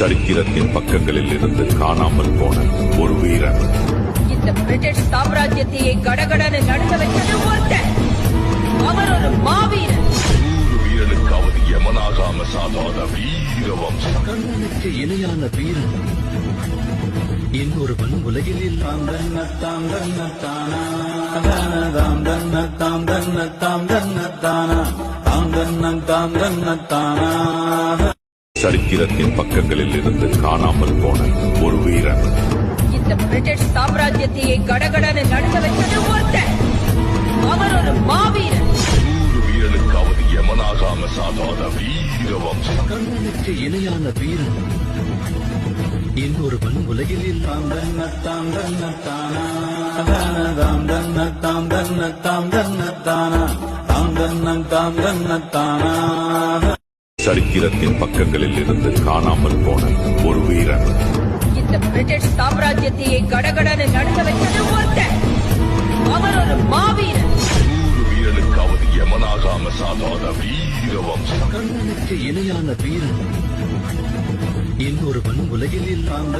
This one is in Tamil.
சரித்திரத்தின் பக்கங்களில் இருந்து காணாமல் போன ஒரு வீரன். இந்த பிரிட்டிஷ் சாம்ராஜ்யத்தையே கடகடன்னு நடுங்க வச்சது ஒருத்தன். அவர் ஒரு மாவீரன். 100 வீரனுக்காவது யமனாகாம சாதாத வீரவம்சம். கர்ணனுக்கு இணையான வீரன் இன்னொருவன் உலகில் இல்லாம சரித்திரத்தின் பக்கங்களில் இருந்து காணாமல் போன ஒரு வீரன். இந்த பிரிட்டிஷ் சாம்ராஜ்யத்தையே கடகடன்னு நடுங்க வச்சது ஒருத்தன். அவர் ஒரு மாவீரன். 100 வீரனுக்காவது யமனாகாம சாதாத வீரவம்சம். கர்ணனுக்கு இணையான வீரன் இன்னொருவன் உலகில் இல்லாம சரித்திரத்தின் பக்கங்களில் இருந்து காணாமல் போன ஒரு வீரன். இந்த பிரிட்டிஷ் சாம்ராஜ்யத்தையே கடகடன்னு நடுங்க வச்சது ஒருத்தன். அவர் ஒரு மாவீரன். 100 வீரனுக்காவது யமனாகாம சாதாத வீரவம்சம். கர்ணனுக்கு இணையான வீரன் இன்னொருவன் உலகில் இல்லாம